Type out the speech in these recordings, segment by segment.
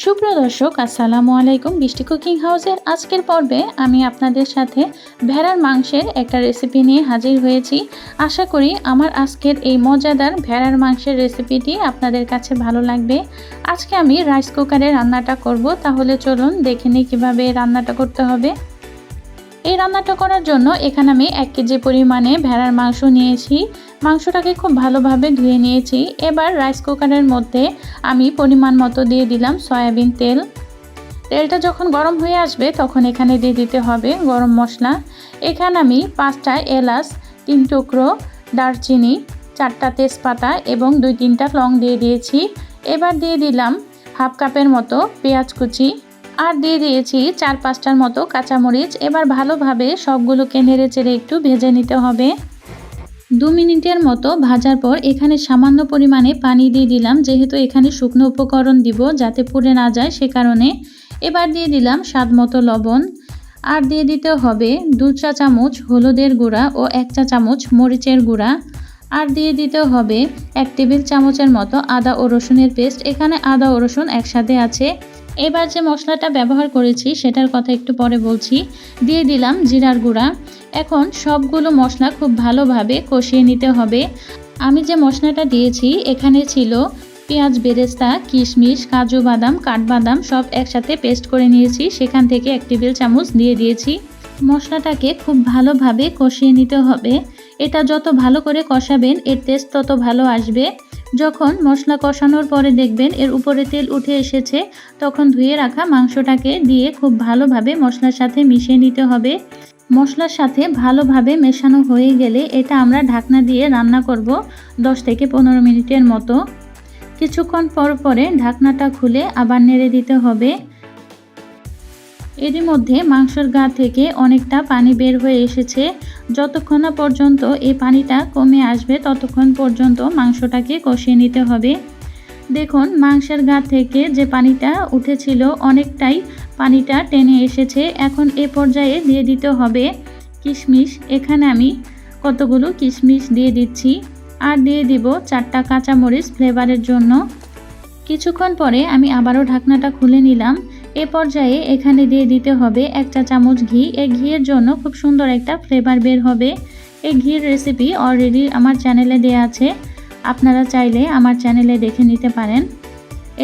সুপ্রিয় দর্শক, আসসালামু আলাইকুম। বৃষ্টি কুকিং হাউসের আজকের পর্বে আমি আপনাদের সাথে ভেড়ার মাংসের একটা রেসিপি নিয়ে হাজির হয়েছি। আশা করি আমার আজকের এই মজাদার ভেড়ার মাংসের রেসিপিটি আপনাদের কাছে ভালো লাগবে। আজকে আমি রাইস কুকারে রান্নাটা করব, তাহলে চলুন দেখে নিই কীভাবে রান্নাটা করতে হবে। এই রান্নাটা করার জন্য এখানে আমি 1 কেজি পরিমাণে ভেড়ার মাংস নিয়েছি। মাংসটাকে খুব ভালোভাবে ধুয়ে নিয়েছি। এবার রাইস কুকারের মধ্যে আমি পরিমাণ মতো দিয়ে দিলাম সয়াবিন তেল। তেলটা যখন গরম হয়ে আসবে তখন এখানে দিয়ে দিতে হবে গরম মশলা। এখানে আমি 5টা এলাচ, 3 টুকরো দারচিনি, 4টা তেজপাতা এবং 2-3টা লং দিয়ে দিয়েছি। এবার দিয়ে দিলাম হাফ কাপের মতো পেঁয়াজ কুচি, আর দিয়ে দিয়েছি 4-5টার মতো কাঁচামরিচ। এবার ভালোভাবে সবগুলোকে নেড়েচেড়ে একটু ভেজে নিতে হবে। 2 মিনিটের মতো ভাজার পর এখানে সামান্য পরিমাণে পানি দিয়ে দিলাম, যেহেতু এখানে শুকনো উপকরণ দিব যাতে পুড়ে না যায় সে কারণে। এবার দিয়ে দিলাম স্বাদ মতো লবণ, আর দিয়ে দিতে হবে 2 চা চামচ হলুদের গুঁড়া ও 1 চা চামচ মরিচের গুঁড়া, আর দিয়ে দিতে হবে 1 টেবিল চামচের মতো আদা ও রসুনের পেস্ট। এখানে আদা ও রসুন একসাথে আছে। এবার যে মশলাটা ব্যবহার করেছি সেটার কথা একটু পরে বলছি। দিয়ে দিলাম জিরার গুঁড়া। এখন সবগুলো মশলা খুব ভালোভাবে কষিয়ে নিতে হবে। আমি যে মশলাটা দিয়েছি এখানে ছিল পেঁয়াজ বেরেস্তা, কিশমিশ, কাজু বাদাম, কাঠবাদাম সব একসাথে পেস্ট করে নিয়েছি, সেখান থেকে 1 টেবিল চামচ দিয়ে দিয়েছি। মশলাটাকে খুব ভালোভাবে কষিয়ে নিতে হবে। এটা যত ভালো করে কষাবেন এর টেস্ট তত ভালো আসবে। যখন মশলা কষানোর পরে দেখবেন এর উপরে তেল উঠে এসেছে, তখন ধুয়ে রাখা মাংসটাকে দিয়ে খুব ভালোভাবে মশলার সাথে মিশিয়ে নিতে হবে। মশলার সাথে ভালোভাবে মেশানো হয়ে গেলে এটা আমরা ঢাকনা দিয়ে রান্না করব 10 থেকে 15 মিনিটের মতো। কিছুক্ষণ পর পরে ঢাকনাটা খুলে আবার নেড়ে দিতে হবে। এরই মধ্যে মাংসের গা থেকে অনেকটা পানি বের হয়ে এসেছে। যতক্ষণ না পর্যন্ত এই পানিটা কমে আসবে ততক্ষণ পর্যন্ত মাংসটাকে কষিয়ে নিতে হবে। দেখুন মাংসের গা থেকে যে পানিটা উঠেছিল অনেকটাই পানিটা টেনে এসেছে। এখন এ পর্যায়ে দিয়ে দিতে হবে কিশমিশ। এখানে আমি কতগুলো কিশমিশ দিয়ে দিচ্ছি, আর দিয়ে দিব 4টা কাঁচামরিচ ফ্লেভারের জন্য। কিছুক্ষণ পরে আমি আবারও ঢাকনাটা খুলে নিলাম। এ পর্যায়ে এখানে দিয়ে দিতে হবে 1 চা চামচ ঘি। এই ঘিয়ের জন্য খুব সুন্দর একটা ফ্লেভার বের হবে। এই ঘির রেসিপি অলরেডি আমার চ্যানেলে দেওয়া আছে, আপনারা চাইলে আমার চ্যানেলে দেখে নিতে পারেন।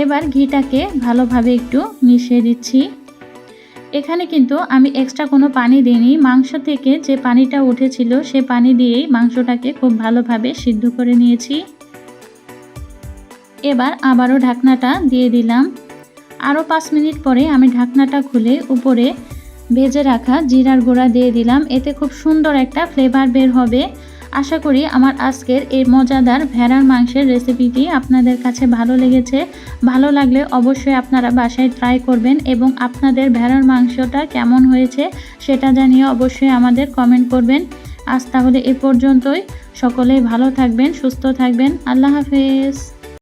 এবার ঘিটাকে ভালোভাবে একটু মিশিয়ে দিচ্ছি। এখানে কিন্তু আমি এক্সট্রা কোনো পানি দিইনি, মাংস থেকে যে পানিটা উঠেছিল সে পানি দিয়েই মাংসটাকে খুব ভালোভাবে সিদ্ধ করে নিয়েছি। এবার আবারও ঢাকনাটা দিয়ে দিলাম। আরও 5 মিনিট পরে আমি ঢাকনাটা খুলে উপরে ভেজে রাখা জিরার গুঁড়া দিয়ে দিলাম। এতে খুব সুন্দর একটা ফ্লেভার বের হবে। আশা করি আমার আজকের এই মজাদার ভেড়ার মাংসের রেসিপিটি আপনাদের কাছে ভালো লেগেছে। ভালো লাগলে অবশ্যই আপনারা বাসায় ট্রাই করবেন এবং আপনাদের ভেড়ার মাংসটা কেমন হয়েছে সেটা জানিয়ে অবশ্যই আমাদের কমেন্ট করবেন। আজ তাহলে এ পর্যন্তই। সকলেই ভালো থাকবেন, সুস্থ থাকবেন। আল্লাহ হাফেজ।